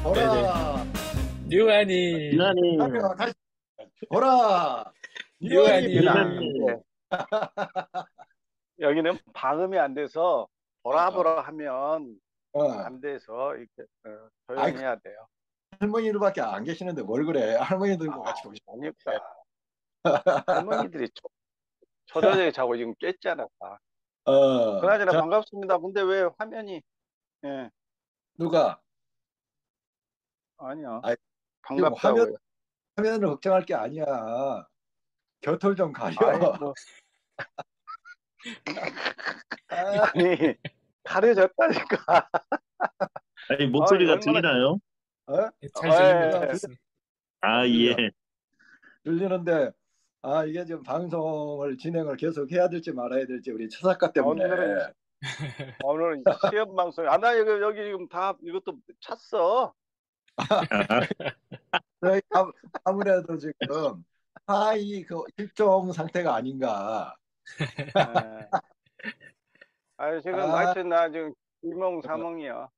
네네. 보라. 류한이, 하며 다시 보라. 유한이 류한이. 뵙다. 네, 여기는 방음이 안 돼서 보라 어, 보라 하면 어. 안 돼서 이렇게 아이, 조용히 해야 돼요. 할머니들밖에 안 계시는데 뭘 그래? 할머니들과 같이 보시. 그러니까 할머니들이 초저녁에 자고 지금 깼잖아. 다. 그나저나 자, 반갑습니다. 근데 왜 화면이 예, 누가? 아니요. 아, 지금 반갑다고요. 화면을 걱정할 게 아니야. 곁을 좀 가려. 아이 뭐 아, 아니 가려졌다니까. 아니, 아니 목소리가 얼마나 들리나요? 어? 잘 들립니다. 야, 예, 아, 들려. 예. 들리는데, 이게 지금 방송을 진행을 계속 해야 될지 말아야 될지 우리 처 작가 때문에. 오늘은 시험 방송. 나 여기 지금 다 이것도 찼어. 아, 저희 아무래도 지금 하이 그 일종 상태가 아닌가. 예. 지금 아, 하여튼 나 지금 일몽사몽이야.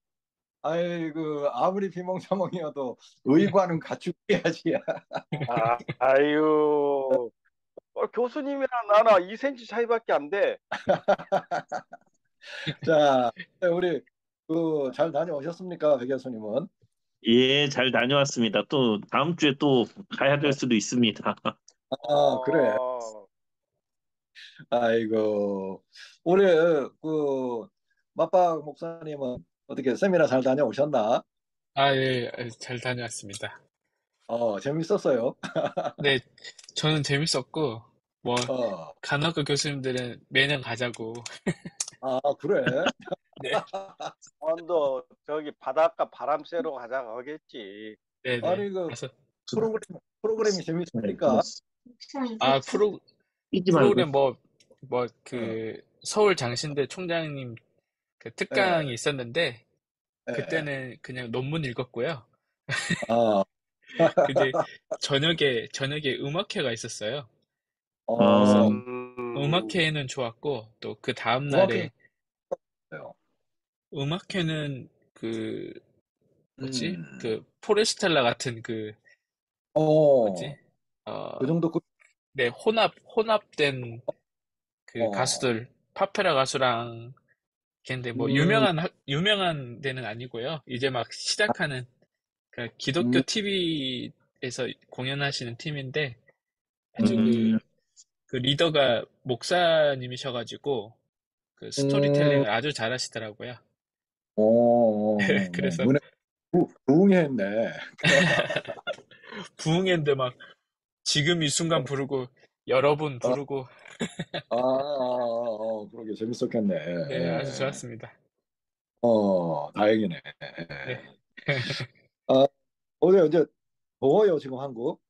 그 아무리 비몽사몽이어도 의관은 갖추어야지. 아유, 교수님이랑 나랑 2cm 차이밖에 안 돼. 자, 우리 그 잘 다녀오셨습니까, 백 교수님은? 예, 잘 다녀왔습니다. 또 다음 주에 또 가야 될 수도 있습니다. 그래. 어, 아이고, 올해 그 맞박 목사님은 어떻게 세미나 잘 다녀오셨나? 예, 잘 다녀왔습니다. 재밌었어요. 네, 저는 재밌었고, 뭐, 어, 간호학과 교수님들은 매년 가자고. 그래. 네, 언더 저기 바닷가 바람 쐬러 가자 거겠지. 네네. 아니 그 가서, 프로그램이 네, 재밌습니까? 고맙습니다. 아, 삐지 말고. 프로그램 어, 서울 장신대 총장님 그 특강이 예, 있었는데, 예. 그때는 그냥 논문 읽었고요. 아, 근데 저녁에 음악회가 있었어요. 그래서 어, 음, 음악회는 좋았고, 또 그 음악회는 다음날에 어때요? 음악회는 그 뭐지? 음, 그 포레스텔라 같은 그 어, 뭐지? 어, 그 정도 네, 혼합된 그 어, 가수들 파페라 가수랑 걔인데 뭐 음, 유명한 데는 아니고요. 이제 막 시작하는 그 기독교 음, TV에서 공연하시는 팀인데 아주 음, 그 리더가 목사님이셔가지고 그 음, 스토리텔링을 아주 잘하시더라고요. 그래서 눈에 부응했네. 부흥했는데 막 지금 이 순간 부르고 여러분 아, 부르고 그러게 재밌었겠네. 네, 아주 예. 좋았습니다. 다행이네. 네. 예. 아, 어제 이제 더워요, 지금 한국.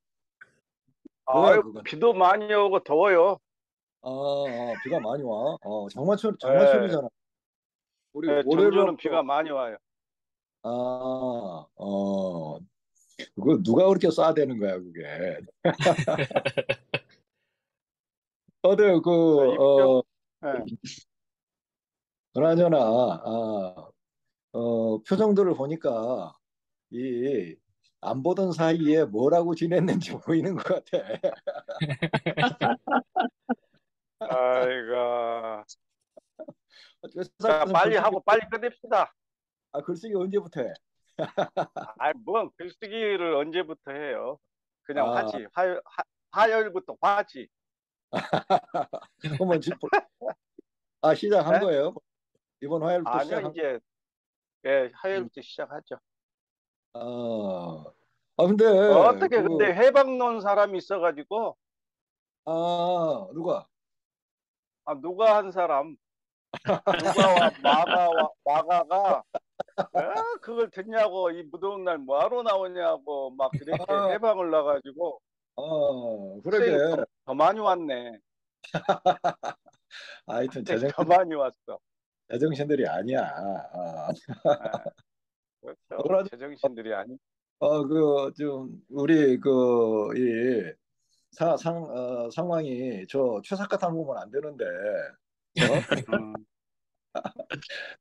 뭐야, 아유 그건. 비도 많이 오고 더워요. 비가 많이 와. 예, 장마철이잖아. 우리 예, 전주는 월요일날부터, 비가 많이 와요. 그거 누가 그렇게 쏴대는 거야, 그게. 입경, 예. 그나저나, 표정들을 보니까, 안 보던 사이에 뭐라고 지냈는지 보이는 것 같아. 아이고. 자, 회사에서는 빨리 하고 빨리 끝냅시다. 글쓰기 언제부터 해? 뭔 글쓰기를 언제부터 해요? 그냥 아, 화지. 화요일부터 화지. 그러면 시작한 예? 거예요? 이번 화요일부터 아니요, 시작한, 이제, 예, 음, 화요일부터 시작하죠. 아, 근데, 어떻게 근데 해방 놓은 사람이 있어가지고, 누가? 누가 한 사람, 누가와 마가가, 그걸 듣냐고, 이 무더운 날 뭐하러 나오냐고, 막 그렇게 아, 해방을 나가지고, 학생이 그러게. 더 많이 왔네. 하여튼, 학생이 더 많이 왔어. 제정신들이 아니야. 예, 그렇죠. 그러나, 제정신들이 아니. 우리, 상황이 최 작가 닮으면 안 되는데, 어? 음,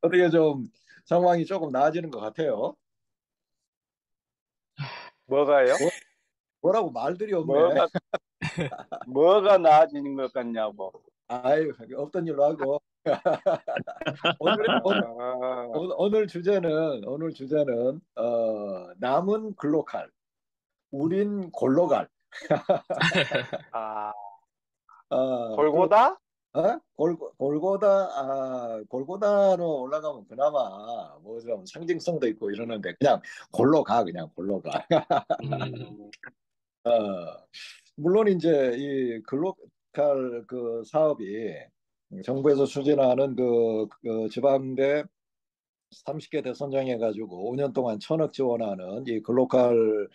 어떻게 좀 상황이 조금 나아지는 것 같아요. 뭐가요? 뭐라고 말들이 없네. 뭐가 뭐가 나아지는 것 같냐고. 아유, 없던 일로 하고. 오늘, 아, 오늘 주제는 남은 글로칼, 우린 골로갈. 아, 어, 그, 골고다? 골고다로 올라가면 그나마 뭐 좀 상징성도 있고 이러는데 그냥 골로 가, 그냥 골로 가. 음, 어, 물론 이제 이 글로컬 그 사업이 정부에서 추진하는 그 지방대 30개 대 선정해 가지고 5년 동안 1,000억 지원하는 이 글로컬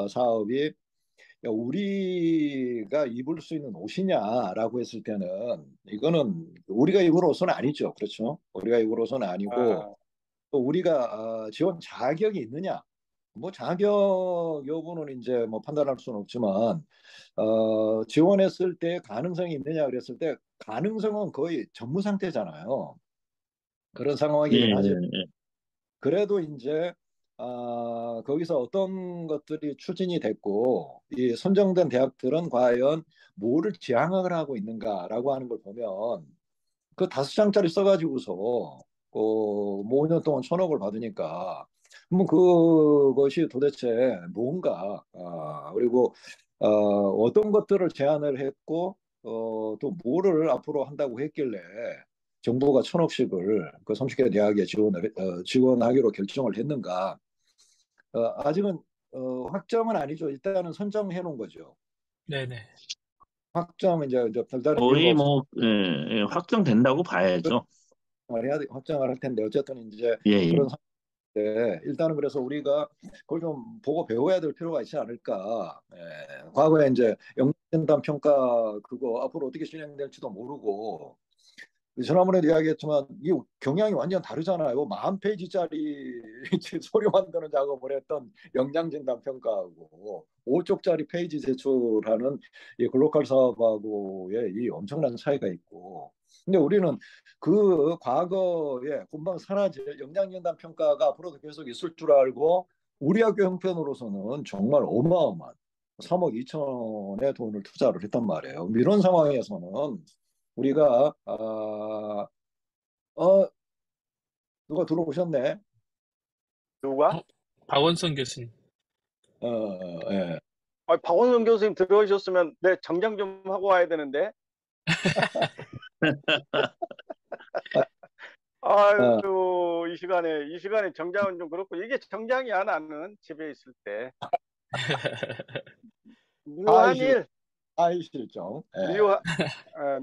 사업이 우리가 입을 수 있는 옷이냐라고 했을 때는 이거는 우리가 입을 옷은 아니죠. 그렇죠? 우리가 입을 옷은 아니고 아, 또 우리가 지원 자격이 있느냐? 뭐 자격 여부는 이제 뭐 판단할 수는 없지만 지원했을 때 가능성이 있느냐 그랬을 때 가능성은 거의 전무 상태잖아요. 그런 예, 상황이긴 하죠. 예. 그래도 이제 거기서 어떤 것들이 추진이 됐고 이 선정된 대학들은 과연 뭐를 지향을 하고 있는가라고 하는 걸 보면 그 5장짜리 써가지고서 뭐 5년 동안 1,000억을 받으니까 뭐 그것이 도대체 뭔가 그리고 어떤 것들을 제안을 했고 또 뭐를 앞으로 한다고 했길래 정부가 1,000억씩을 그 30개 대학에 지원하기로 결정을 했는가. 아직은 확정은 아니죠. 일단은 선정해 놓은 거죠. 네네. 확정 이제 별다른 이유가 거의 없어 뭐 확정된다고 봐야죠. 확정을 할 텐데 어쨌든 이제 예, 예. 그런 상황인데 일단은 그래서 우리가 그걸 좀 보고 배워야 될 필요가 있지 않을까. 과거에 이제 영진단 평가 그거 앞으로 어떻게 진행될지도 모르고 지난번에도 이야기했지만 이 경향이 완전 다르잖아요. 40페이지짜리 서류 만드는 작업을 했던 역량진단 평가하고 5쪽짜리 페이지 제출하는 이 글로컬 사업하고의 이 엄청난 차이가 있고. 근데 우리는 그 과거에 금방 사라질 역량진단 평가가 앞으로도 계속 있을 줄 알고 우리 학교 형편으로서는 정말 어마어마한 3억 2천의 돈을 투자를 했단 말이에요. 이런 상황에서는 우리가 어 누가 들어오셨네. 누가? 어, 박원순 교수님. 예. 박원순 교수님 들어오셨으면 내 정장 좀 하고 와야 되는데. 어, 아유, 이 시간에 정장은 좀 그렇고, 이게 정장이야, 나는 집에 있을 때. 묘한 하이실 일, 하이실종. 예.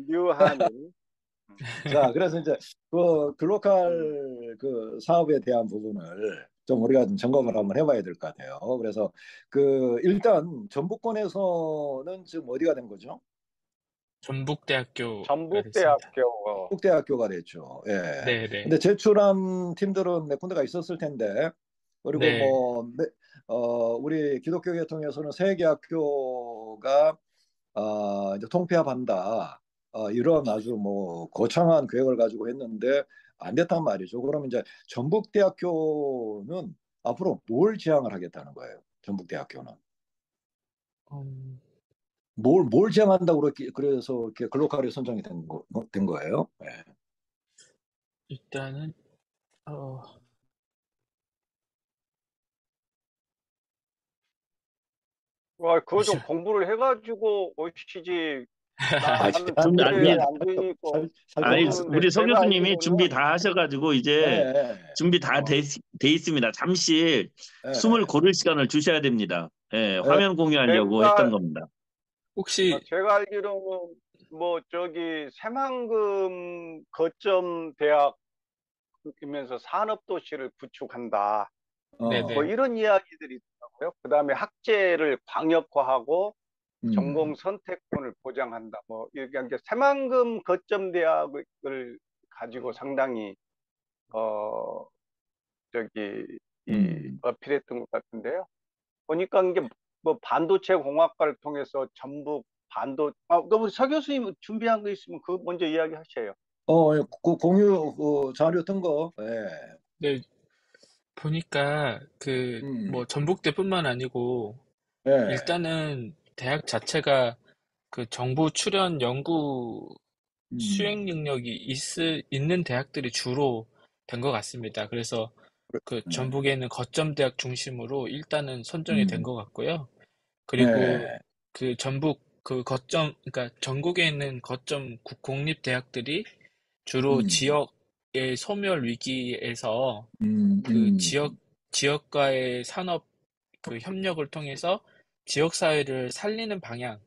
묘한 일. 자, 그래서 이제 그 음, 글로컬 그 사업에 대한 부분을 좀 우리가 좀 점검을 음. 한번 해봐야 될 것 같아요. 그래서 그 일단 전북권에서는 지금 어디가 된 거죠? 전북대학교가 됐습니다. 전북대학교, 국대학교가 됐죠. 예. 네네. 근데 제출한 팀들은 몇 군데가 있었을 텐데, 그리고 네. 우리 기독교 계통에서는 세 개 학교가 이제 통폐합한다. 이런 아주 뭐 거창한 계획을 가지고 했는데 안 됐단 말이죠. 그럼 이제 전북대학교는 앞으로 뭘 지향을 하겠다는 거예요? 전북대학교는 음, 뭘 지향한다고 그래서 이렇게 글로컬이 선정이 된 거예요? 예. 일단은 어, 그거 좀 잠시만. 공부를 해가지고 오시지. 나는 준비, 집에 아니, 앉아있고 아니, 모르는데 우리 서 제가 교수님이 준비 알기로는, 다 하셔가지고 예, 이제 예, 준비 다 어, 돼 있습니다. 잠시 숨을 예, 고를 시간을 주셔야 됩니다. 예, 예. 화면 공유하려고 했던 제가, 겁니다. 혹시 제가 알기로는 뭐 저기 새만금 거점 대학이면서 산업도시를 구축한다. 뭐 네네. 어, 이런 이야기들이 있더라고요. 그다음에 학제를 광역화하고 전공 음, 선택권을 보장한다. 뭐 이렇게 새만금 거점 대학을 가지고 상당히 어 저기 이 음. 어필했던 것 같은데요. 보니까 이게 뭐 반도체 공학과를 통해서 전북 그럼 우리 서 교수님 준비한 거 있으면 그 먼저 이야기하세요. 예, 그 공유 그 자료 뜬 거, 예, 네. 보니까 뭐 전북대뿐만 아니고 예, 일단은 대학 자체가 그 정부 출연 연구 수행 음, 능력이 있는 대학들이 주로 된 것 같습니다. 그래서 그 예, 전북에 있는 거점 대학 중심으로 일단은 선정이 된 음, 것 같고요. 그리고 예, 그 전북 그 거점, 그러니까 전국에 있는 거점 공립 대학들이 주로 음, 지역의 소멸 위기에서 음, 그 음, 지역과의 산업 그 협력을 통해서 지역 사회를 살리는 방향,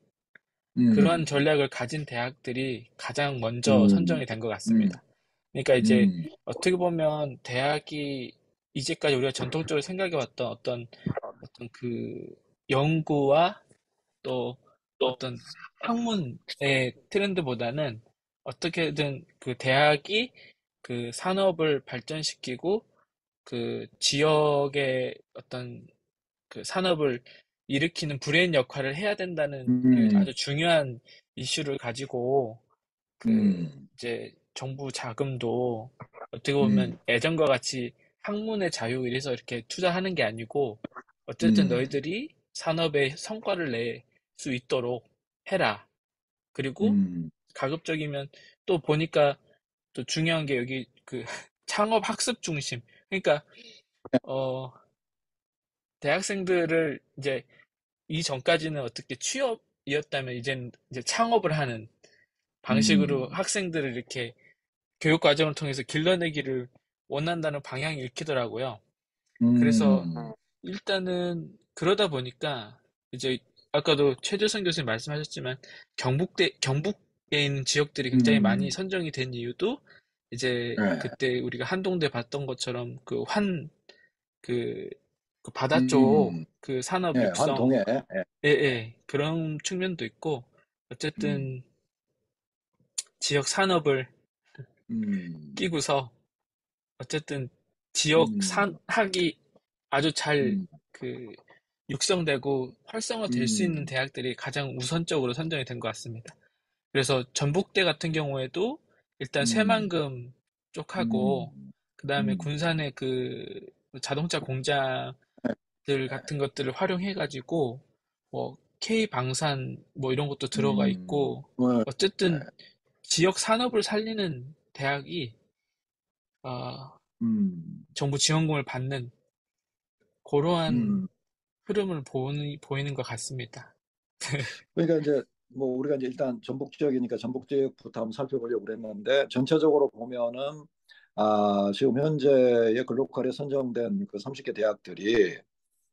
그러한 음, 전략을 가진 대학들이 가장 먼저 음, 선정이 된 것 음, 같습니다. 그러니까 이제 음, 어떻게 보면 대학이 이제까지 우리가 전통적으로 생각해왔던 어떤 그 연구와 또 어떤 학문의 트렌드보다는 어떻게든 그 대학이 그 산업을 발전시키고 그 지역의 어떤 그 산업을 일으키는 브레인 역할을 해야 된다는 그 음, 아주 중요한 이슈를 가지고 그 음, 이제 정부 자금도 어떻게 보면 음, 예전과 같이 학문의 자유 이래서 이렇게 투자하는 게 아니고 어쨌든 음, 너희들이 산업에 성과를 낼 수 있도록 해라. 그리고 음, 가급적이면 또 보니까 또 중요한 게 여기 그 창업 학습 중심. 그러니까 어 대학생들을 이제 이전까지는 어떻게 취업이었다면 이제는 이제 창업을 하는 방식으로 음, 학생들을 이렇게 교육 과정을 통해서 길러내기를 원한다는 방향이 읽히더라고요. 그래서 음, 일단은 그러다 보니까 이제 아까도 최재성 교수님 말씀하셨지만 경북에 있는 지역들이 굉장히 많이 음, 선정이 된 이유도 이제 예, 그때 우리가 한동대 봤던 것처럼 그, 그 바다 쪽 음, 그 산업 예, 육성, 환동에, 예, 예, 그런 측면도 있고 음, 어쨌든 지역 산업을 음, 끼고서 어쨌든 지역 음, 산학이 아주 잘 음, 그 육성되고 활성화될 수 있는 음, 대학들이 가장 우선적으로 선정이 된 것 같습니다. 그래서 전북대 같은 경우에도 일단 음, 새만금 쪽하고 음, 그다음에 음, 군산의 그 자동차 공장들 같은 것들을 활용해가지고 뭐 K 방산 뭐 이런 것도 들어가 있고 예, 어쨌든 지역 산업을 살리는 대학이 어, 음, 정부 지원금을 받는 그러한 음. 흐름을 보이는 것 같습니다. 그러니까 이제 뭐 우리가 이제 일단 전북 지역이니까 전북 지역부터 한번 살펴보려고 그랬는데 전체적으로 보면은 지금 현재의 글로컬에 선정된 그 30개 대학들이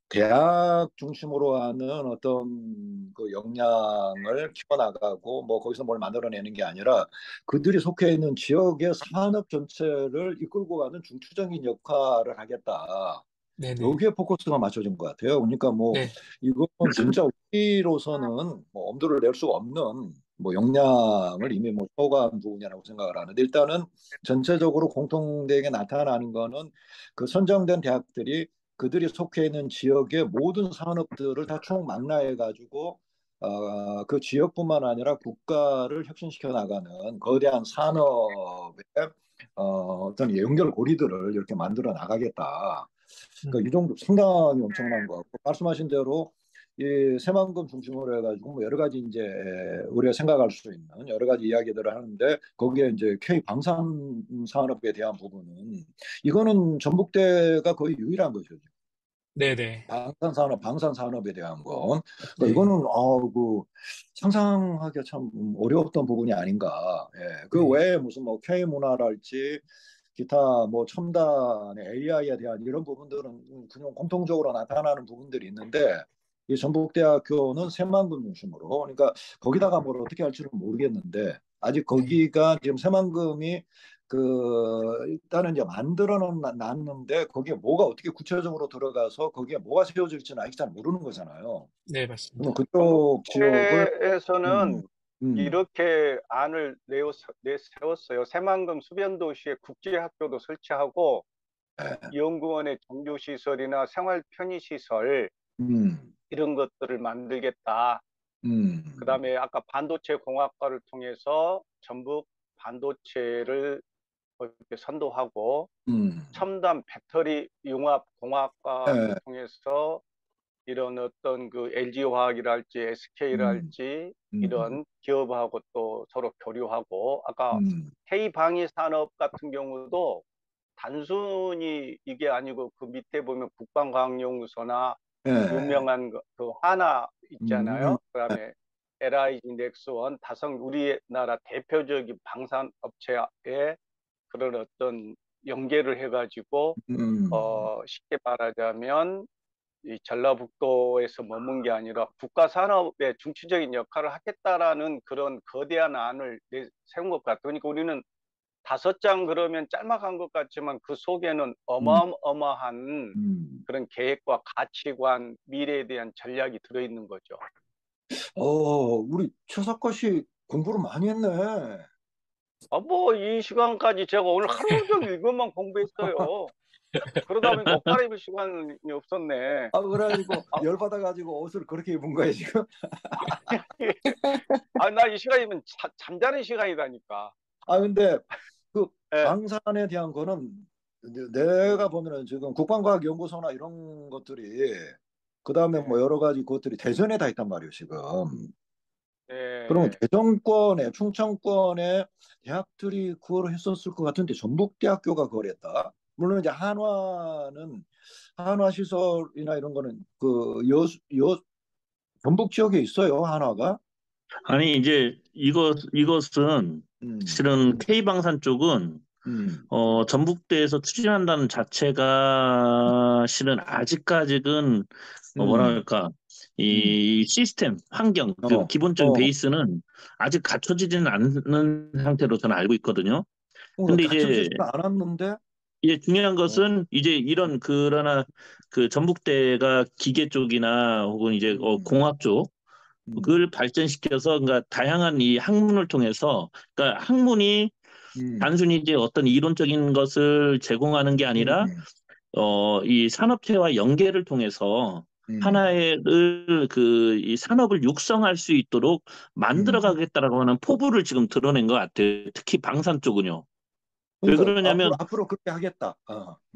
대학 중심으로 하는 어떤 그 역량을 키워나가고 뭐 거기서 뭘 만들어내는 게 아니라 그들이 속해 있는 지역의 산업 전체를 이끌고 가는 중추적인 역할을 하겠다. 네네. 여기에 포커스가 맞춰진 것 같아요. 그러니까 뭐 네. 이건 진짜 우리로서는 뭐 엄두를 낼 수 없는 뭐 역량을 이미 뭐 초과한 부분이라고 생각을 하는데 일단은 전체적으로 공통되게 나타나는 거는 그 선정된 대학들이 그들이 속해 있는 지역의 모든 산업들을 다 총망라해 가지고 그 지역뿐만 아니라 국가를 혁신시켜 나가는 거대한 산업의 어떤 연결고리들을 이렇게 만들어 나가겠다. 그러니까 이 정도 상당히 엄청난 것 같고 말씀하신 대로 이 새만금 중심으로 해가지고 뭐 여러 가지 이제 우리가 생각할 수 있는 여러 가지 이야기들을 하는데 거기에 이제 K 방산 산업에 대한 부분은 이거는 전북대가 거의 유일한 거죠. 네네. 방산 산업에 대한 건. 그러니까 네. 이거는 그 상상하기가 참 어려웠던 부분이 아닌가. 예. 그 네. 외에 무슨 뭐 K 문화랄지 기타 뭐 첨단의 AI에 대한 이런 부분들은 그냥 공통적으로 나타나는 부분들이 있는데 이 전북대학교는 새만금 중심으로 그러니까 거기다가 뭘 어떻게 할지는 모르겠는데 아직 네. 거기가 지금 새만금이 그 일단은 이제 만들어 놨는데 거기에 뭐가 어떻게 구체적으로 들어가서 거기에 뭐가 세워질지는 아직 잘 모르는 거잖아요. 네, 그러면 맞습니다. 그쪽 지역을 음, 전북대에서는 음, 이렇게 안을 내세웠어요. 새만금 수변도시에 국제학교도 설치하고 예, 연구원의 정조시설이나 생활 편의시설 음, 이런 것들을 만들겠다. 음, 그다음에 아까 반도체 공학과를 통해서 전북 반도체를 이렇게 선도하고 음, 첨단 배터리 융합 공학과를 예, 통해서 이런 어떤 그 LG화학이랄지 음, SK랄지 음, 이런 기업하고 또 서로 교류하고 아까 음, K방위 산업 같은 경우도 단순히 이게 아니고 그 밑에 보면 국방과학연구소나 예, 유명한 그 하나 음, 있잖아요. 그다음에 LIG 넥스원 다성 우리나라 대표적인 방산 업체에 그런 어떤 연계를 해가지고 쉽게 말하자면 이 전라북도에서 머문 게 아니라 국가 산업의 중추적인 역할을 하겠다라는 그런 거대한 안을 세운 것 같아요. 그러니까 우리는 5장 그러면 짤막한 것 같지만 그 속에는 음, 어마어마한 그런 계획과 가치관, 미래에 대한 전략이 들어있는 거죠. 우리 최석과 씨 공부를 많이 했네. 뭐, 이 시간까지 제가 오늘 하루 종일 이것만 공부했어요. 그러다 보니까 옷 갈아입을 시간이 없었네. 그래가지고 아, 열받아가지고 옷을 그렇게 입은 거예요, 지금. 나 이 시간이면 잠자는 시간이다니까. 근데 그 예, 방산에 대한 거는 내가 보면은 지금 국방과학연구소나 이런 것들이 그다음에 뭐 예, 여러 가지 것들이 대전에 다 있단 말이에요, 지금. 예, 그러면 예. 대전권에 충청권에 대학들이 그걸 했었을 것 같은데 전북대학교가 그걸 했다. 물론 이제 한화는 한화 시설이나 이런 거는 그 전북 지역에 있어요, 한화가. 아니 이제 이것은 음, 실은 K방산 쪽은 음, 전북대에서 추진한다는 자체가 실은 아직까지는 음, 뭐랄까 음. 이 시스템 환경 그 어, 기본적인 어. 베이스는 아직 갖춰지지는 않는 상태로 저는 알고 있거든요. 뭔가 근데 갖춰지지는 이제 않았는데. 이제 중요한 어, 것은 이제 이런 그러나 그 전북대가 기계 쪽이나 혹은 이제 음, 공학 쪽 음, 그걸 발전시켜서 그러니까 다양한 이 학문을 통해서 그러니까 학문이 음, 단순히 이제 어떤 이론적인 것을 제공하는 게 아니라 음, 이 산업체와 연계를 통해서 음, 하나의 이 산업을 육성할 수 있도록 만들어 음. 가겠다라고 하는 포부를 지금 드러낸 것 같아요. 특히 방산 쪽은요. 왜 그러니까 앞으로 그러냐면 앞으로 그렇게 하겠다.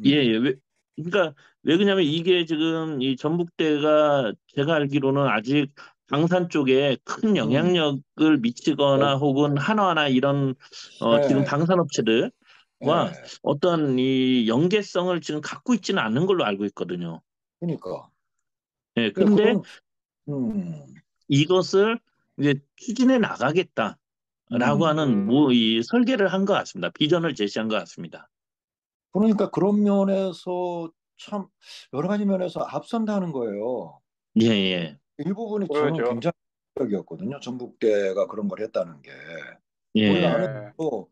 예, 예. 그러니까 왜 그러냐면 이게 지금 이 전북대가 제가 알기로는 아직 방산 쪽에 큰 음, 영향력을 어, 미치거나 혹은 하나하나 이런 지금 예, 방산업체들과 예. 어떤 이 연계성을 지금 갖고 있지는 않는 걸로 알고 있거든요. 그러니까. 예, 근데 그런, 음, 이것을 이제 추진해 나가겠다라고 음. 하는 뭐 이 설계를 한 것 같습니다. 비전을 제시한 것 같습니다. 그러니까 그런 면에서 참 여러 가지 면에서 앞선다는 거예요. 예, 예, 일부분이 저는 그러죠. 굉장히 적이었거든요. 전북대가 그런 걸 했다는 게. 우리가 아는 예, 대로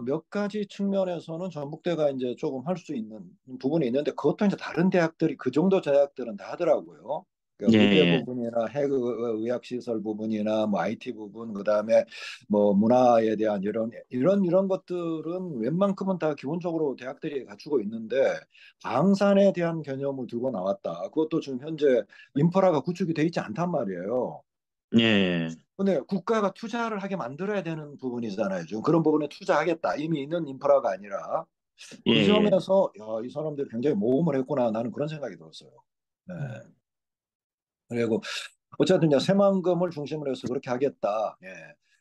몇 가지 측면에서는 전북대가 이제 조금 할 수 있는 부분이 있는데 그것도 이제 다른 대학들이 그 정도 대학들은 다 하더라고요. 예, 그러니까 의대 예. 부분이나 의학 시설 부분이나 뭐 IT 부분 그다음에 뭐 문화에 대한 이런 것들은 웬만큼은 다 기본적으로 대학들이 갖추고 있는데 방산에 대한 개념을 들고 나왔다. 그것도 지금 현재 인프라가 구축이 돼 있지 않단 말이에요. 예. 근데 국가가 투자를 하게 만들어야 되는 부분이잖아요. 지금 그런 부분에 투자하겠다. 이미 있는 인프라가 아니라 예, 그 예. 점에서 야, 이 사람들이 굉장히 모험을 했구나. 나는 그런 생각이 들었어요. 네. 그리고 어쨌든 이제 새만금을 중심으로 해서 그렇게 하겠다. 예.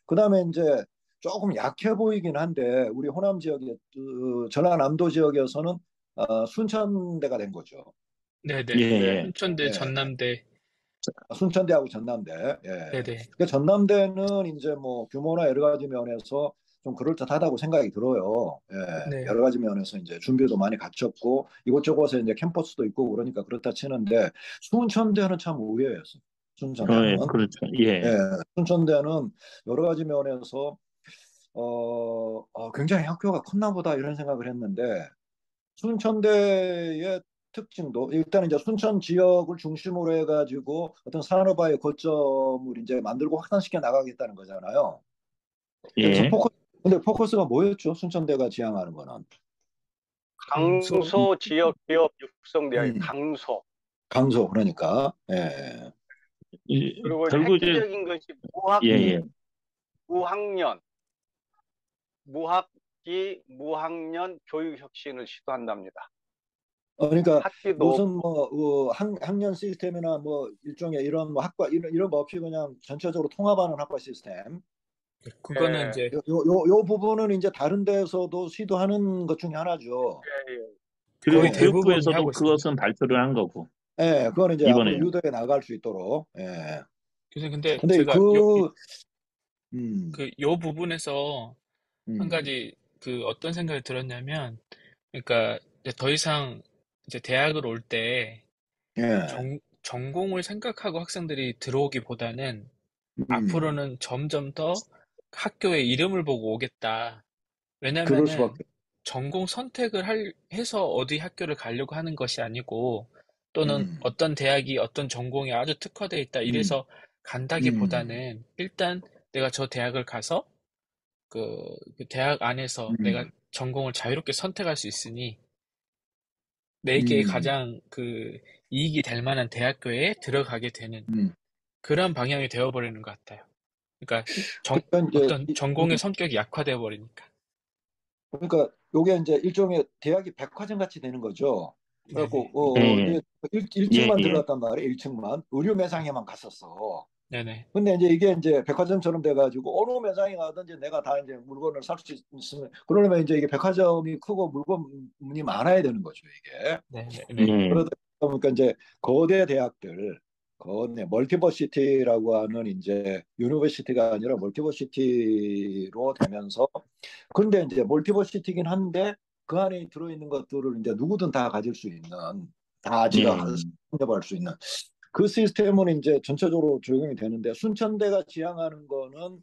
그다음에 이제 조금 약해 보이긴 한데 우리 호남 지역에 전라남도 지역에서는 순천대가 된 거죠. 예, 네네. 예. 순천대, 예. 전남대. 순천대하고 전남대. 예. 네네. 그 전남대는 이제 뭐 규모나 여러 가지 면에서 좀 그럴듯하다고 생각이 들어요. 예. 네. 여러 가지 면에서 이제 준비도 많이 갖췄고 이곳저곳에 이제 캠퍼스도 있고 그러니까 그렇다 치는데 순천대는 참 의외였어요. 순천대는. 예, 그렇죠. 예. 예. 순천대는 여러 가지 면에서 굉장히 학교가 컸나 보다 이런 생각을 했는데 순천대의 특징도 일단 이제 순천 지역을 중심으로 해가지고 어떤 산업화의 거점을 이제 만들고 확산시켜 나가겠다는 거잖아요. 그래서 예. 근데 포커스가 뭐였죠? 순천대가 지향하는 거는 강소. 음, 강소 지역 기업 육성대학 음, 강소. 강소 그러니까 예, 그리고 결국 이제, 획기적인 것이 예, 예. 음, 무학년, 무학 무학년 교육 혁신을 시도한답니다. 그러니까 학비도 무슨 뭐 학년 시스템이나 뭐 일종의 이런 뭐 학과 이런 거 없이 그냥 전체적으로 통합하는 학과 시스템. 그거는 예, 이제 요 부분은 이제 다른 데서도 시도하는 것 중에 하나죠. 예, 예. 그리고 거의 예, 대부분이 교육부에서도 하고 있습니다. 그것은 발표를 한 거고, 예, 그거는 이제 앞으로 이번에는. 유도해 나갈 수 있도록. 예. 교수님, 근데 근데 제가 음, 요 부분에서 한 음, 가지 어떤 생각이 들었냐면, 그러니까 이제 더 이상 이제 대학을 올 때 예, 전공을 생각하고 학생들이 들어오기보다는 음, 앞으로는 점점 더 학교의 이름을 보고 오겠다. 그럴 왜냐면은 수밖에. 전공 선택을 해서 어디 학교를 가려고 하는 것이 아니고, 또는 음, 어떤 대학이 어떤 전공에 아주 특화되어 있다 음, 이래서 음, 간다기보다는 일단 내가 저 대학을 가서 그 대학 안에서 내가 음, 전공을 자유롭게 선택할 수 있으니 내게 음, 가장 이익이 될 만한 대학교에 들어가게 되는 음. 그런 방향이 되어버리는 것 같아요. 그러니까 그러니까 이제 어떤 전공의 성격이 약화되어 버리니까. 그러니까 요게 이제 일종의 대학이 백화점 같이 되는 거죠. 그래갖고 네네. 예, 이제 예, 1층만 예. 들어갔단 말이에요. 1층만 의류 매장에만 갔었어. 네네. 근데 이제 이게 이제 백화점처럼 돼가지고 어느 매장에 가든지 내가 다 이제 물건을 살 수 있으면 그러려면 이제 이게 백화점이 크고 물건이 많아야 되는 거죠 이게. 네네네. 예. 그러다 보니까 이제 거대 대학들, 거대 멀티버시티라고 하는 이제 유니버시티가 아니라 멀티버시티로 되면서 근데 이제 멀티버시티긴 한데 그 안에 들어있는 것들을 이제 누구든 다 가질 수 있는 다 지가 예. 선점할 수 있는 그 시스템은 이제 전체적으로 적용이 되는데 순천대가 지향하는 거는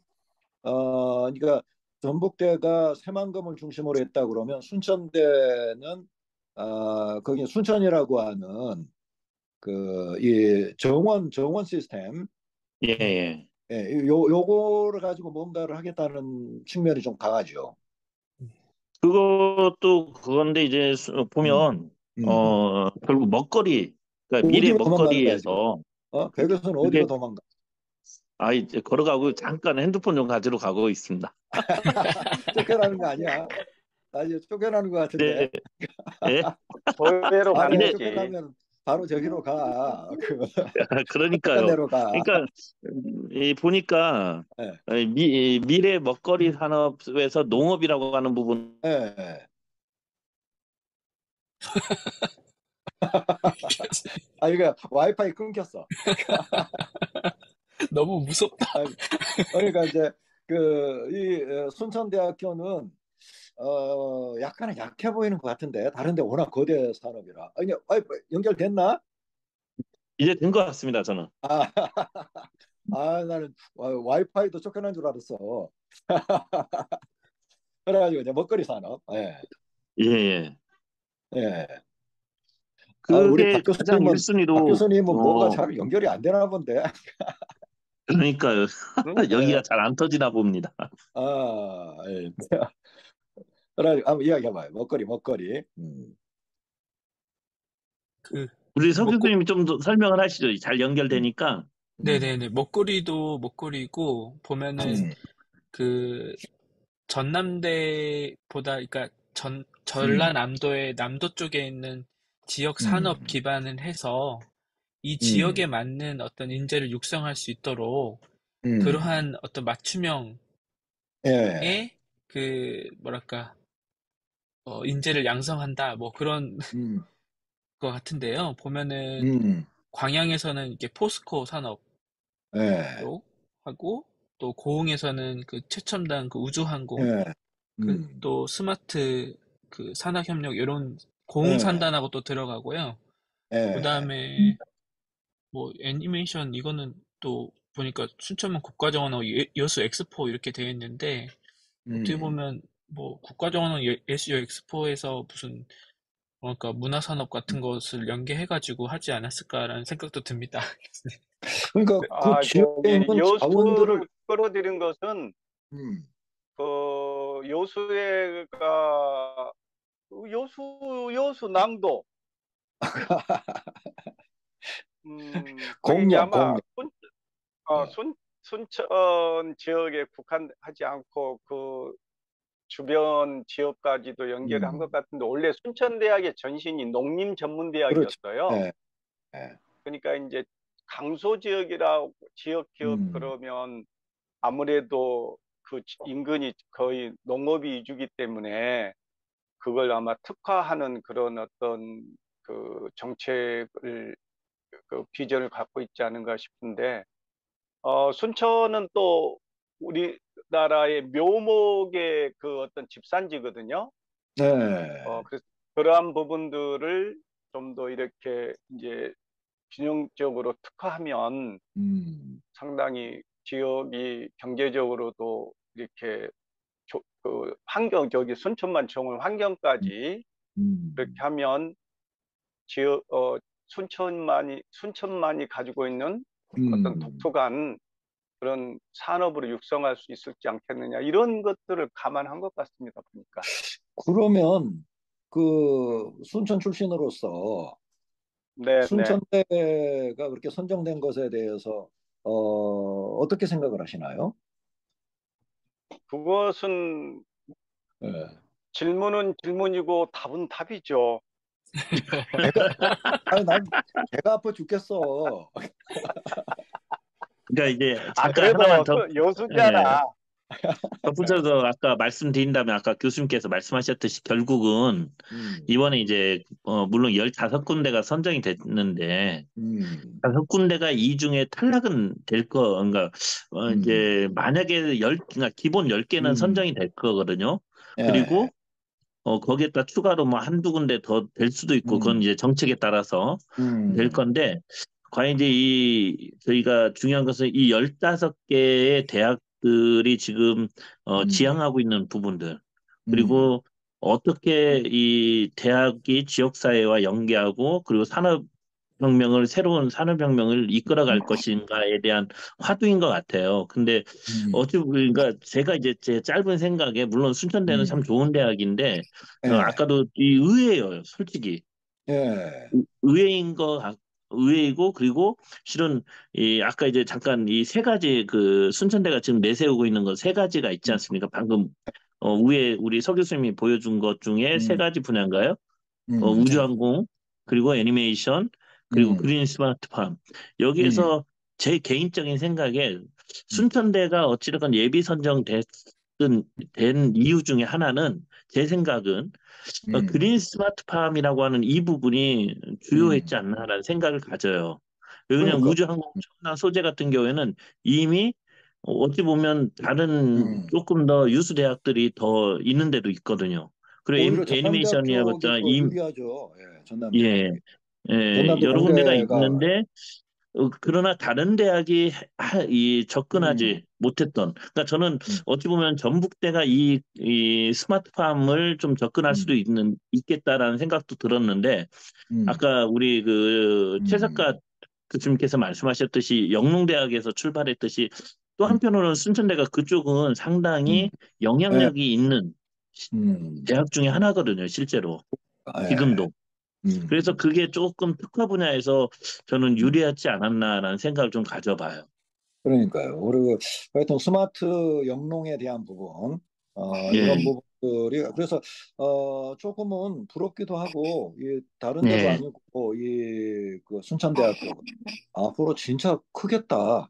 그러니까 전북대가 새만금을 중심으로 했다 그러면 순천대는 거기 순천이라고 하는 그 이 정원 시스템 예, 예. 요거를 가지고 뭔가를 하겠다는 측면이 좀 강하죠. 그것도 그건데 이제 음, 보면 음. 결국 먹거리, 그러니까 미래 어디에 도망가는 거야 지금? 먹거리에서 배 교수는 그게 어디로 도망가? 이제 걸어가고 잠깐 핸드폰 좀 가지러 가고 있습니다. 쫓겨나는 거 아니야? 나 이제 쫓겨나는 거 같은데. 네, 예. 교회로 아니 가야지. 쫓겨나면 바로 저기로 가. 했던 그러니까요. 대로 가. 그러니까 이 보니까 예, 미래 먹거리 산업에서 농업이라고 하는 부분 예. 이거 와이파이 끊겼어. 너무 무섭다. 아, 그러니까 이제 이 순천대학교는 약간은 약해 보이는 것 같은데 다른데 워낙 거대 산업이라. 아니 와이파이 연결됐나? 이제 된 것 같습니다. 저는. 아, 나는 와이파이도 쫓겨난 줄 알았어. 그래가지고 이제 먹거리 산업. 예, 예, 예. 예. 우리 그게 가장 박 1순위로 교수님은 뭐가 잘 연결이 안 되나 본데. 그러니까요. 예. 여기가 잘 안 터지나 봅니다. 예. 그래가지고 한번 이야기해봐요. 먹거리. 그 우리 서 먹고 교수님이 좀 더 설명을 하시죠. 잘 음, 연결되니까. 음, 네네네. 먹거리도 먹거리고 보면은 음, 그 전남대보다, 그러니까 음, 전라남도의 남도 쪽에 있는 지역 산업 음, 기반을 해서 이 지역에 음, 맞는 어떤 인재를 육성할 수 있도록 음. 그러한 어떤 맞춤형의 예. 뭐랄까 인재를 양성한다 뭐 그런 음, 것 같은데요. 보면은 음, 광양에서는 이게 포스코 산업 예. 쪽 하고, 또 고흥에서는 그 최첨단 그 우주항공, 예. 그 음, 또 스마트 그 산학협력 이런 예. 고흥산단하고 또 들어가고요. 그 예. 다음에 뭐 애니메이션 이거는 또 보니까 순천만 국가정원하고 여수 엑스포 이렇게 되어 있는데, 어떻게 음. 보면 뭐 국가정원은 예수 엑스포에서 무슨 뭔가 문화산업 같은 것을 연계해가지고 하지 않았을까라는 생각도 듭니다. 그러니까 그 지역에 저기 있는 자원들을 여수를 끌어들인 것은 음, 여수가 여수 남도 거기 이제 아마 공룡. 예. 순천 지역에 국한하지 않고 주변 지역까지도 연계를 한 것 같은데 원래 순천대학의 전신이 그렇죠. 농림전문대학이었어요. 예, 예. 그러니까 이제 강소 지역 기업 음, 그러면 아무래도 그 인근이 거의 농업 위주기 때문에 그걸 아마 특화하는 그런 어떤 그 정책을 그 비전을 갖고 있지 않은가 싶은데 순천은 또 우리나라의 묘목의 그 어떤 집산지거든요. 네. 그래서 그러한 부분들을 좀 더 이렇게 이제 균형적으로 특화하면 음, 상당히 지역이 경제적으로도 이렇게 그 저기 순천만 좋은 음, 환경까지 그렇게 음, 하면 지역, 순천만이 가지고 있는 어떤 음. 독특한 그런 산업으로 육성할 수 있을지 않겠느냐 이런 것들을 감안한 것 같습니다 보니까. 그러면 그 음, 순천 출신으로서 네네. 순천대가 그렇게 선정된 것에 대해서 어떻게 생각을 하시나요? 그것은 예. 질문은 질문이고 답은 답이죠. 배가 아니 난 배가 아파 죽겠어. 그러니까 이제 아 잠깐 그래도 하나만 더, 예, 여수잖아. 덧붙여서 아까 말씀드린다면 아까 교수님께서 말씀하셨듯이 결국은 음, 이번에 이제 물론 15군데가 선정이 됐는데 음, 5군데가 이 중에 탈락은 될 거, 그러니까 음, 이제 만약에 그러니까 기본 10개는 음, 선정이 될 거거든요. 예, 그리고 거기에다 추가로 뭐 한두 군데 더 될 수도 있고 그건 음, 이제 정책에 따라서 될 음, 건데 과연 이제 저희가 중요한 것은 이 15개의 대학들이 지금 음, 지향하고 있는 부분들 음, 그리고 어떻게 이 대학이 지역사회와 연계하고 그리고 새로운 산업혁명을 이끌어갈 것인가에 대한 화두인 것 같아요. 근데 음, 그러니까 제가 이제 제 짧은 생각에 물론 순천대는 참 음, 좋은 대학인데 예, 아까도 이 의외예요, 솔직히. 예, 의외인 의외이고 그리고 실은 이 아까 이제 잠깐 이 세 가지 그 순천대가 지금 내세우고 있는 거 세 가지가 있지 음, 않습니까? 방금 위에 우리 서 교수님이 보여준 것 중에 세 음, 가지 분야인가요? 네, 우주항공 그리고 애니메이션 그리고 음, 그린 스마트팜 음, 여기에서 제 개인적인 생각에 음, 순천대가 어찌됐건 예비 된 이유 중에 하나는 제 생각은 음, 그린 스마트팜이라고 하는 이 부분이 주요했지 음. 않나라는 생각을 가져요. 왜냐하면 그러니까, 우주항공 첨단 소재 같은 경우에는 이미 어찌 보면 다른 음, 조금 더 유수 대학들이 더 있는 데도 있거든요. 그리고 오히려 전남대학 쪽이 애니메이션이야봤자 더 유리하죠. 예, 전남대학이. 예, 예, 전남대 여러 군데가 공대가, 있는데 그러나 다른 대학이 음, 접근하지 못했던. 그러니까 저는 음, 어찌 보면 전북대가 이 스마트팜을 좀 접근할 수도 음, 있겠다라는 생각도 들었는데 음, 아까 우리 그 최석가 음, 교수님께서 말씀하셨듯이 영농대학에서 출발했듯이 또 음, 한편으로는 순천대가 그쪽은 음, 상당히 예, 영향력이 있는 음, 대학 중에 하나거든요, 실제로. 예, 지금도. 그래서 그게 조금 특화 분야에서 저는 음. 유리하지 않았나라는 생각을 좀 가져봐요. 그러니까요. 그리고 하여튼 스마트 영농에 대한 부분, 이런 예, 부분들이 그래서 조금은 부럽기도 하고 이 다른 데가 예, 아니고 이 그 순천대학교가 앞으로 진짜 크겠다.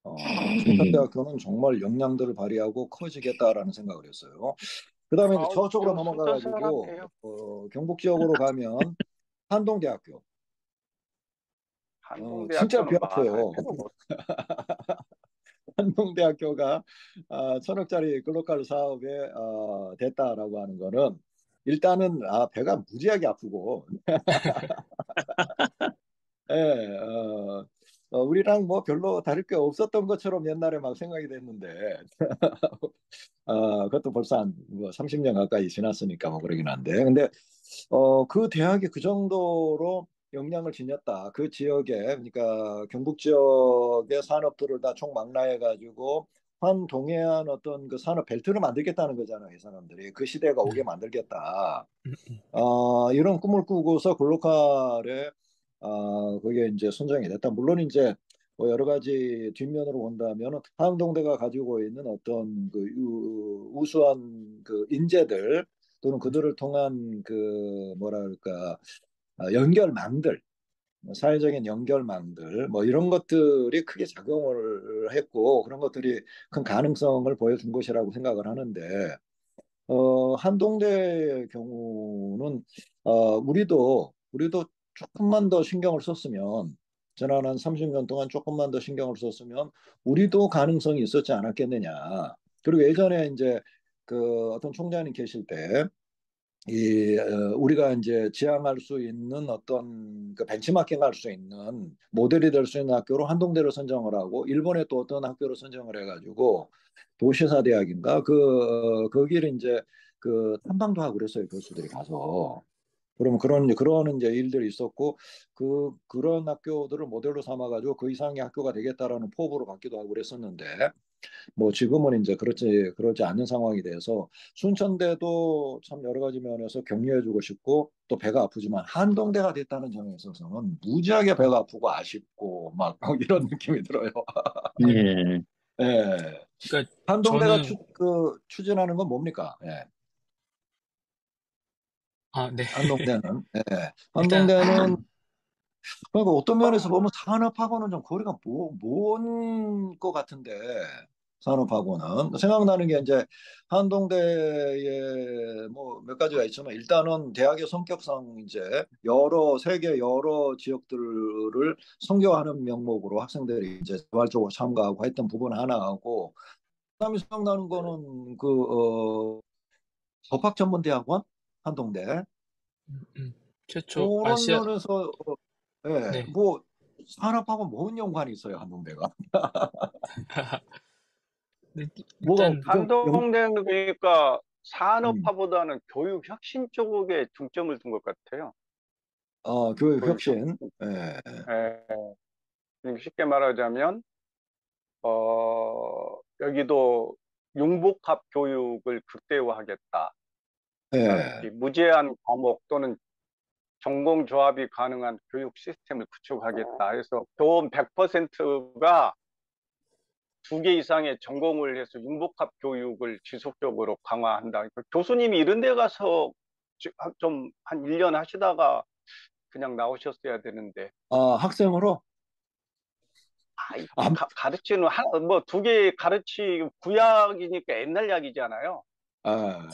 예. 순천대학교는 정말 역량들을 발휘하고 커지겠다라는 생각을 했어요. 그다음에 이제 저쪽으로 저 넘어가 순천 가지고 사람이에요. 경북 지역으로 가면 한동대학교. 진짜 배 한동대학교는 말할 아파요. 필요가 없 한동대학교가 1,000억짜리 글로컬 사업에 됐다라고 하는 거는 일단은 배가 무지하게 아프고 예, 우리랑 뭐 별로 다를 게 없었던 것처럼 옛날에 막 생각이 됐는데 그것도 벌써 한뭐 30년 가까이 지났으니까 뭐 그러긴 한데 근데 그 대학이 그 정도로 역량을 지녔다. 그 지역에 그러니까 경북 지역의 산업들을 다 총망라해 가지고 환동해안 어떤 그 산업 벨트를 만들겠다는 거잖아요. 이 사람들이 그 시대가 오게 만들겠다. 이런 꿈을 꾸고서 글로컬에 그게 이제 선정이 됐다. 물론 이제 뭐 여러 가지 뒷면으로 본다면 한동대가 가지고 있는 어떤 그 우수한 그 인재들 또는 그들을 통한 그 뭐랄까 연결망들 사회적인 연결망들 뭐 이런 것들이 크게 작용을 했고 그런 것들이 큰 가능성을 보여준 것이라고 생각을 하는데 한동대의 경우는 우리도 조금만 더 신경을 썼으면 지난 한 30년 동안 조금만 더 신경을 썼으면 우리도 가능성이 있었지 않았겠느냐. 그리고 예전에 이제 그 어떤 총장님 계실 때 우리가 이제 지향할 수 있는 어떤 그 벤치마킹 할 수 있는 모델이 될 수 있는 학교로 한동대를 선정을 하고 일본의 또 어떤 학교를 선정을 해가지고 도시사 대학인가 거기를 이제 그 탐방도 하고 그랬어요 교수들이 가서 그러면 그런 이제 일들이 있었고 그런 학교들을 모델로 삼아가지고 그 이상의 학교가 되겠다라는 포부로 받기도 하고 그랬었는데 뭐 지금은 이제 그렇지 않는 상황이 돼서 순천대도 참 여러 가지 면에서 격려해주고 싶고 또 배가 아프지만 한동대가 됐다는 점에 있어서는 무지하게 배가 아프고 아쉽고 막 이런 느낌이 들어요. 네네. 예. 예. 그러니까 한동대가 저는 추진하는 건 뭡니까? 예. 네. 한동대는 일단 한동대는 그러니까 어떤 면에서 보면 산업하고는 좀 거리가 먼 것 같은데 산업하고는 생각나는 게 이제 한동대에 뭐 몇 가지가 있지만 일단은 대학의 성격상 이제 세계 여러 지역들을 선교하는 명목으로 학생들이 이제 자발적으로 참가하고 했던 부분 하나하고 그다음에 생각나는 거는 법학전문대학원 한동대 최초 그런 아시아 면에서 예, 네. 뭐 산업하고 뭔 연관이 있어요, 한동대가? 네, 뭐가 일단 좀 한동대는 그러니까 음, 산업화보다는 교육 혁신 쪽에 중점을 둔 것 같아요. 교육 교육 혁신. 혁신, 예, 예, 그러니까 쉽게 말하자면 여기도 융복합 교육을 극대화하겠다. 예, 무제한 과목 또는 전공 조합이 가능한 교육 시스템을 구축하겠다 해서 교원 100%가 2개 이상의 전공을 해서 융복합 교육을 지속적으로 강화한다. 그러니까 교수님이 이런 데 가서 좀 한 1년 하시다가 그냥 나오셨어야 되는데 학생으로, 아, 가르치는 뭐 2개 구약이니까 옛날 약이잖아요. 아,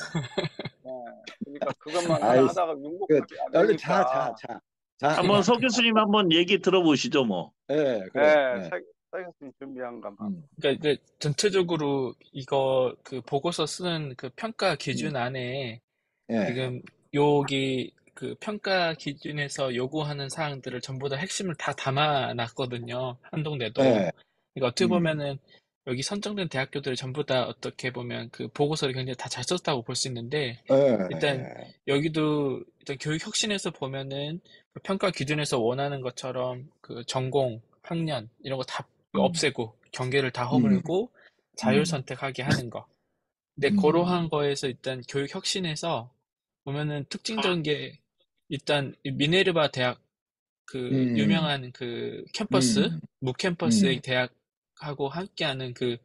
예, 그러니까 그것만 하나 아이, 하다가 융복합이 안 얼른 되니까 한번 서 교수님 한번 얘기 들어보시죠, 뭐. 그래요, 예, 사교수님 준비한 것만. 그러니까 이제 전체적으로 이거 그 보고서 쓰는 그 평가 음, 기준 안에 예, 지금 여기 그 평가 기준에서 요구하는 사항들을 전부 다 핵심을 다 담아놨거든요. 한동대도. 예, 그러니까 어떻게 음, 보면은 여기 선정된 대학교들을 전부 다 어떻게 보면 그 보고서를 굉장히 다 잘 썼다고 볼 수 있는데 예, 일단 예, 여기도 일단 교육 혁신에서 보면은 그 평가 기준에서 원하는 것처럼 그 전공, 학년 이런 거 다 음, 없애고 경계를 다 음, 허물고 자율 음, 선택하게 하는 거. 근데 그러한 음, 거에서 일단 교육 혁신에서 보면은 특징적인 게 일단 이 미네르바 대학 그 음, 유명한 그 캠퍼스, 음, 무캠퍼스의 음, 대학하고 함께하는 그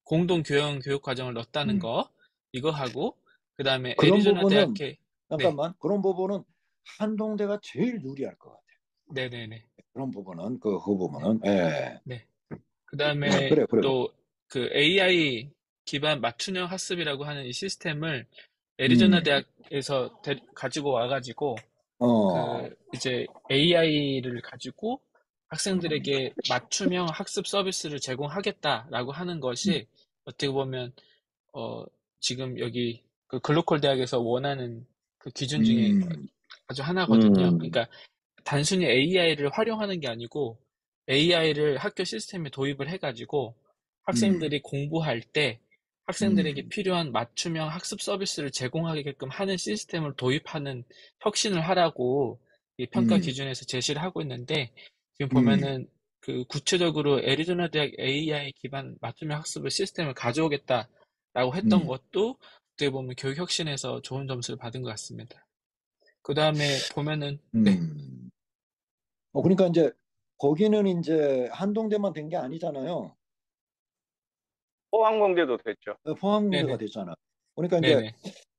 공동 교양 교육 과정을 넣었다는 음. 거, 이거 하고, 그 다음에 그런 애리조나 부분은 대학의, 네, 잠깐만 그런 부분은 한동대가 제일 유리할 것 같아요. 네네네, 그런 부분은 그 네, 부분은 예 네. 그 다음에 그래요 또 그 AI 기반 맞춤형 학습이라고 하는 이 시스템을 애리조나 음, 대학에서 가지고 와가지고 어, 그 이제 AI를 가지고 학생들에게 맞춤형 학습 서비스를 제공하겠다라고 하는 음, 것이 어떻게 보면 어 지금 여기 그 글로컬 대학에서 원하는 그 기준 중에 음, 아주 하나거든요. 음, 그러니까 단순히 AI를 활용하는 게 아니고 AI를 학교 시스템에 도입을 해가지고 음, 학생들이 공부할 때 학생들에게 음, 필요한 맞춤형 학습 서비스를 제공하게끔 하는 시스템을 도입하는 혁신을 하라고 이 평가 음, 기준에서 제시를 하고 있는데 지금 음, 보면은 그 구체적으로 애리조나 대학 AI 기반 맞춤형 학습을 시스템을 가져오겠다라고 했던 음, 것도 어떻게 보면 교육 혁신에서 좋은 점수를 받은 것 같습니다. 그 다음에 보면은 네, 그러니까 이제 거기는 이제 한동대만 된 게 아니잖아요. 포항공대도 됐죠. 포항공대가 네네. 됐잖아. 그러니까 이제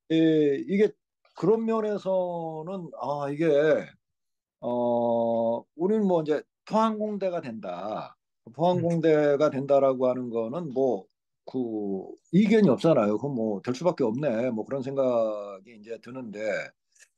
네네. 이게 그런 면에서는 이게 우리는 뭐 이제 포항공대가 된다. 음, 포항공대가 된다라고 하는 거는 뭐 그 이견이 없잖아요. 그건 뭐 될 수밖에 없네. 뭐 그런 생각이 이제 드는데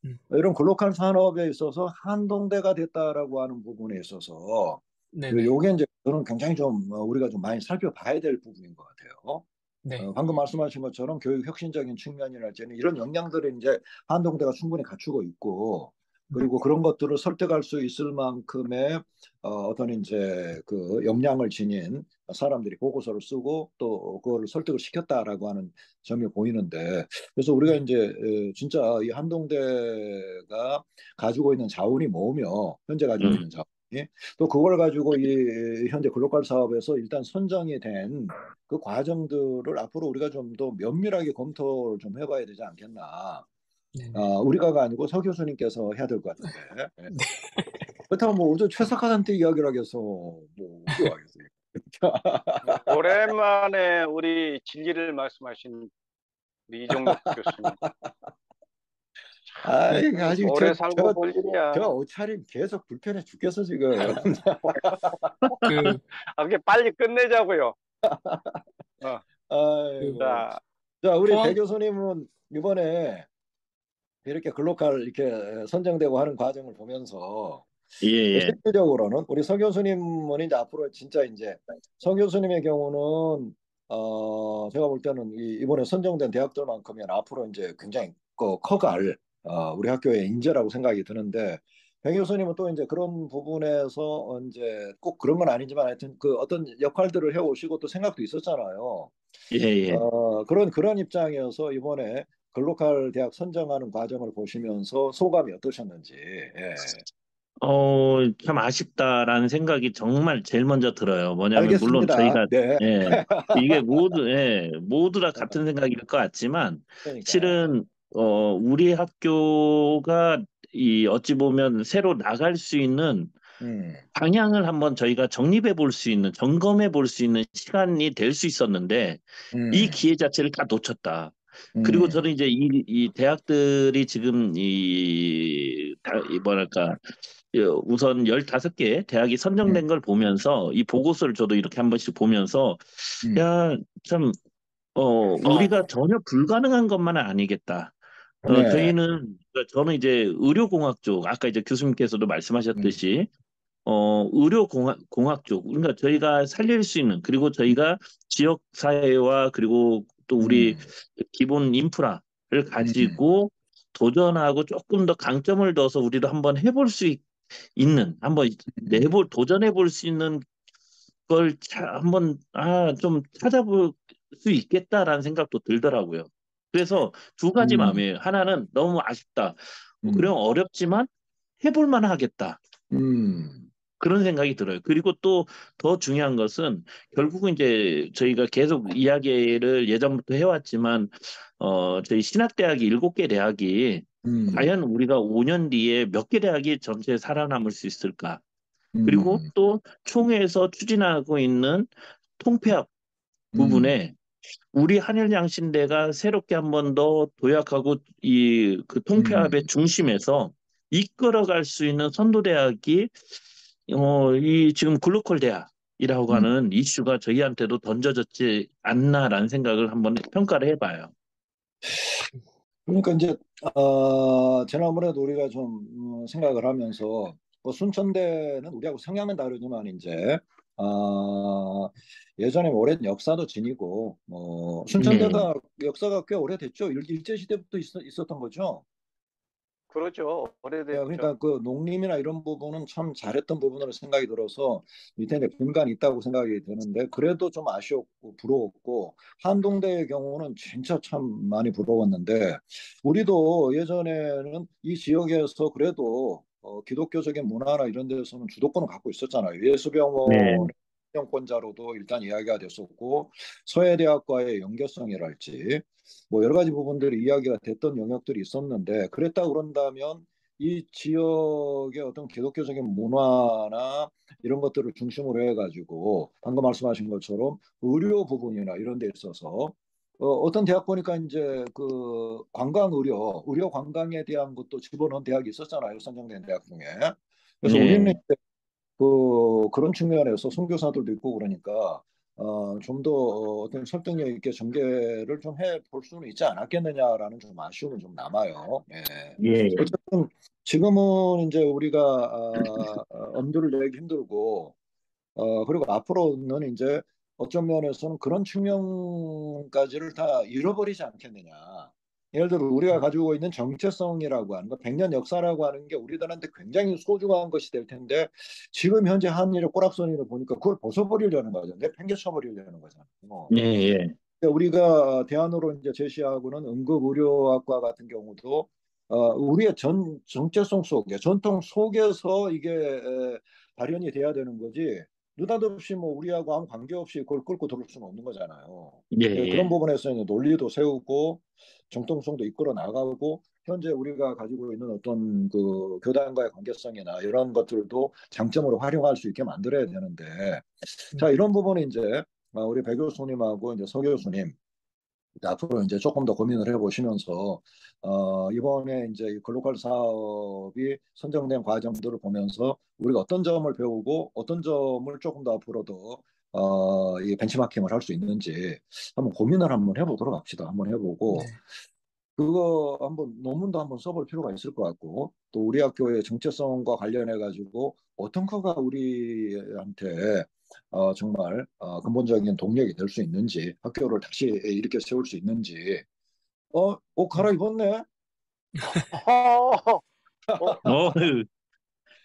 음, 이런 글로컬 산업에 있어서 한동대가 됐다라고 하는 부분에 있어서 네네. 요게 이제 저는 굉장히 좀 우리가 좀 많이 살펴봐야 될 부분인 것 같아요. 네. 방금 말씀하신 것처럼 교육 혁신적인 측면이랄지는 이런 역량들을 이제 한동대가 충분히 갖추고 있고 음, 그리고 그런 것들을 설득할 수 있을 만큼의 어떤 이제 그 역량을 지닌 사람들이 보고서를 쓰고 또 그걸 설득을 시켰다라고 하는 점이 보이는데 그래서 우리가 네. 이제 진짜 이 한동대가 가지고 있는 자원이 뭐며 현재 가지고 음. 있는 자원이 또 그걸 가지고 이 현재 글로컬 사업에서 일단 선정이 된 그 과정들을 앞으로 우리가 좀 더 면밀하게 검토를 좀 해봐야 되지 않겠나. 네네. 우리가가 아니고 서 교수님께서 해야 될 것 같은데. 예. 그렇다면 뭐 어제 최석한테 이야기를 하겠어. 뭐 우리가 하겠어요. 오랜만에 우리 진리를 말씀하신 우리 이종록 교수님. 네. 아직 오래 살고 볼 저 일이야. 옷차림 계속 불편해 죽겠어 지금. 그, 그게 빨리 끝내자고요. 어, 그, 아이고. 자, 자, 우리 배 포항, 교수님은 이번에 이렇게 글로컬 이렇게 선정되고 하는 과정을 보면서 예, 예. 실질적으로는 우리 서 교수님은 이제 앞으로 진짜 이제 서 교수님의 경우는 제가 볼 때는 이번에 선정된 대학들만큼은 앞으로 이제 굉장히 커갈 우리 학교의 인재라고 생각이 드는데 백 교수님은 또 이제 그런 부분에서 이제 꼭 그런 건 아니지만 하여튼 그 어떤 역할들을 해오시고 또 생각도 있었잖아요. 예, 예. 그런 입장이어서 이번에 글로컬 대학 선정하는 과정을 보시면서 소감이 어떠셨는지. 예. 참 아쉽다라는 생각이 정말 제일 먼저 들어요. 뭐냐면, 물론 알겠습니다. 저희가, 네. 예, 이게 모두 다 같은 생각일 것 같지만, 그러니까. 실은, 우리 학교가 어찌 보면 새로 나갈 수 있는 음, 방향을 한번 저희가 정립해 볼 수 있는, 점검해 볼 수 있는 시간이 될 수 있었는데, 이 음, 기회 자체를 다 놓쳤다. 그리고 음, 저는 이제 이 대학들이 지금 뭐랄까, 우선 15개 대학이 음, 선정된 걸 보면서 이 보고서를 저도 이렇게 한 번씩 보면서 음. 야, 참, 우리가 전혀 불가능한 것만은 아니겠다. 네. 저는 이제 의료공학 쪽, 아까 이제 교수님께서도 음, 말씀하셨듯이 공학 쪽, 그러니까 저희가 살릴 수 있는, 그리고 음, 저희가 지역 사회와 그리고 또 우리 음, 기본 인프라를 음, 가지고 도전하고 조금 더 강점을 둬서 우리도 한번 해볼 수 있는, 한번 도전해 볼 수 있는 걸 한번, 좀 찾아볼 수 있겠다라는 생각도 들더라고요. 그래서 두 가지 음, 마음이에요. 하나는 너무 아쉽다. 그럼 음, 어렵지만 해볼 만하겠다. 음, 그런 생각이 들어요. 그리고 또 더 중요한 것은 결국은 이제 저희가 계속 이야기를 예전부터 해왔지만, 저희 신학대학이 7개 대학이 음, 과연 우리가 5년 뒤에 몇 개 대학이 전체에 살아남을 수 있을까? 그리고 음, 또 총회에서 추진하고 있는 통폐합 음, 부분에 우리 한일양신대가 새롭게 한번 더 도약하고 그 음, 통폐합의 중심에서 이끌어갈 수 있는 선도대학이 이 지금 글로컬 대학이라고 음. 하는 이슈가 저희한테도 던져졌지 않나라는 생각을 한번 평가를 해봐요. 그러니까 이제 지난번에도 우리가 좀 생각을 하면서 뭐 순천대는 우리하고 성향은 다르지만 이제 예전에 오랜 역사도 지니고 네, 순천대가 역사가 꽤 오래됐죠. 일제 시대부터 있었던 거죠. 그러죠. 그러니까 오래됐죠. 그 농림이나 이런 부분은 참 잘했던 부분으로 생각이 들어서 밑에 이제 분간이 있다고 생각이 드는데 그래도 좀 아쉬웠고 부러웠고 한동대의 경우는 진짜 참 많이 부러웠는데 우리도 예전에는 이 지역에서 그래도 기독교적인 문화나 이런 데서는 주도권을 갖고 있었잖아요. 네, 예수병원 권자로도 일단 이야기가 됐었고 서해대학과의 연계성이랄지 뭐 여러 가지 부분들이 이야기가 됐던 영역들이 있었는데 그랬다 그런다면 이 지역의 어떤 기독교적인 문화나 이런 것들을 중심으로 해가지고 방금 말씀하신 것처럼 의료 부분이나 이런 데 있어서 어떤 대학 보니까 이제 그 관광 의료 관광에 대한 것도 집어넣은 대학이 있었잖아요. 선정된 대학 중에. 그래서 우리는 예, 이제 그런 측면에서 선교사들도 있고 그러니까 좀 더 어떤 설득력 있게 전개를 좀 해 볼 수는 있지 않았겠느냐라는 좀 아쉬움은 좀 남아요. 예. 예, 어쨌든 지금은 이제 우리가 엄두를 내기 힘들고 그리고 앞으로는 이제 어떤 면에서는 그런 측면까지를 다 잃어버리지 않겠느냐. 예를 들어 우리가 가지고 있는 정체성이라고 하는 거, 100년 역사라고 하는 게 우리들한테 굉장히 소중한 것이 될 텐데 지금 현재 한 일의 꼬락서니를 보니까 그걸 벗어버리려는 거죠. 내팽개쳐버리려는 거잖아요. 예, 예, 우리가 대안으로 이제 제시하고는 응급의료학과 같은 경우도 우리의 정체성 속에 전통 속에서 이게 발현이 돼야 되는 거지 느닷없이 뭐 우리하고 아무 관계없이 그걸 끌고 들을 수는 없는 거잖아요. 예, 그런 예. 부분에서 이제 논리도 세우고 정통성도 이끌어 나가고 현재 우리가 가지고 있는 어떤 그 교단과의 관계성이나 이런 것들도 장점으로 활용할 수 있게 만들어야 되는데 자 이런 부분이 이제 우리 배 교수님하고 이제 서 교수님 앞으로 이제 조금 더 고민을 해보시면서 이번에 이제 이 글로컬 사업이 선정된 과정들을 보면서 우리가 어떤 점을 배우고 어떤 점을 조금 더 앞으로 더 이 벤치마킹을 할 수 있는지 한번 고민을 한번 해보도록 합시다. 한번 해보고 네. 그거 한번 논문도 한번 써볼 필요가 있을 것 같고 또 우리 학교의 정체성과 관련해 가지고 어떤 거가 우리한테 정말 근본적인 동력이 될 수 있는지 학교를 다시 이렇게 세울 수 있는지 옷 갈아입었네. 어, 어, 어, 예.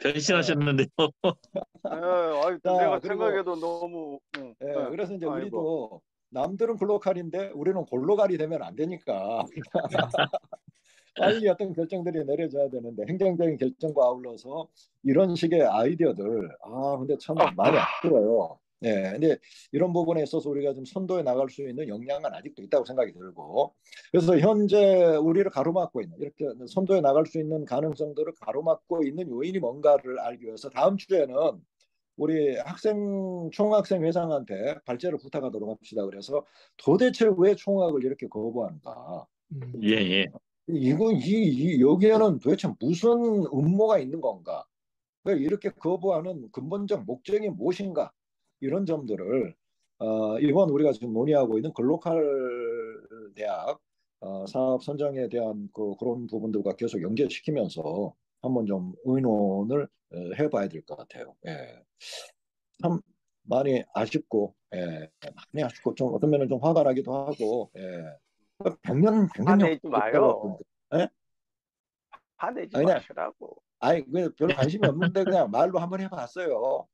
변신하셨는데요. 아이, 자 내가 그리고 생각해도 너무, 그래서 이제 아이고. 우리도 남들은 글로칼인데 우리는 골로갈이 되면 안 되니까 빨리 어떤 결정들이 내려져야 되는데 행정적인 결정과 아울러서 이런 식의 아이디어들 근데 참 많이 아쉬워요. 예, 근데 이런 부분에 있어서 우리가 좀 선도해 나갈 수 있는 역량은 아직도 있다고 생각이 들고 그래서 현재 우리를 가로막고 있는 이렇게 선도해 나갈 수 있는 가능성들을 가로막고 있는 요인이 뭔가를 알기 위해서 다음 주에는 우리 총학생 회장한테 발제를 부탁하도록 합시다. 그래서 도대체 왜 총학을 이렇게 거부하는가? 예, 예. 여기에는 도대체 무슨 음모가 있는 건가? 왜 이렇게 거부하는 근본적 목적이 무엇인가? 이런 점들을 이번 우리가 지금 논의하고 있는 글로컬 대학 사업 선정에 대한 그런 부분들과 계속 연계시키면서 한번 좀 의논을 해봐야 될 것 같아요. 예. 참 많이 아쉽고, 많이 아쉽고 좀 어떤 면은 좀 화가 나기도 하고, 100년 화내지 역사가 마요. 예? 화내지 아니, 그냥, 마시라고. 아니, 그 별로 관심이 없는데 그냥 말로 한번 해봤어요.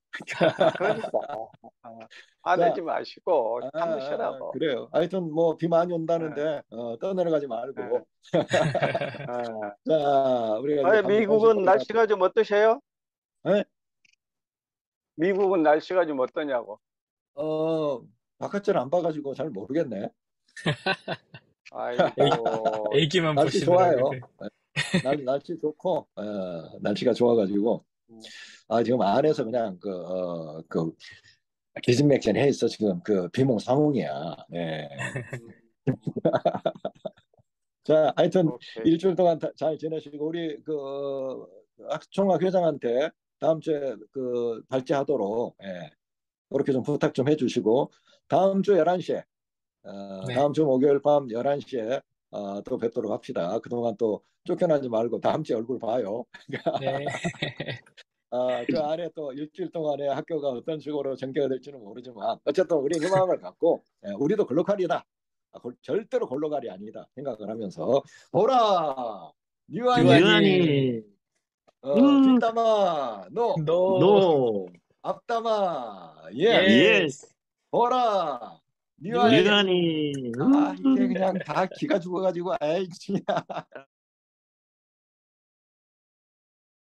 그러니까. 아, 자, 화내지 마시고 참으시라고. 그래요. 하여튼 뭐 비 많이 예, 온다는데 떠내려가지 예, 말고. 예. 자, 우리가 이제 감기 미국은 간식거리 날씨가 좀 어떠세요? 예? 미국은 날씨가 좀 어떠냐고. 어, 바깥을 안 봐가지고 잘 모르겠네. 애기, 아이고, 애기만 날씨 보시느라 좋아요. 그래. 날씨 좋고, 날씨가 좋아가지고. 음, 지금 안에서 그냥 기진맥진 해 있어 지금 그 비몽사몽이야. 예. 음, 자, 하여튼 오케이. 일주일 동안 잘 지내시고 우리 총각 회장한테 다음 주에 발제하도록 그렇게 좀 부탁 좀 해주시고 다음 주 11시에 네. 다음 주 목요일 밤 11시에 또 뵙도록 합시다. 그동안 또 쫓겨나지 말고 다음 주에 얼굴 봐요. 네. 그 안에 또 일주일 동안에 학교가 어떤 식으로 전개가 될지는 모르지만 어쨌든 우리 희망을 갖고 우리도 글로컬이다. 절대로 글로컬이 아니다 생각을 하면서 보라 뉴아니 유한이, 유한이, 음, 뒷담화 노 너, 노, 앞담화 예스 예스, 예스. 보라 뉴아니 유한이. 유한이, 이게 그냥 다 기가 죽어가지고 아이 진짜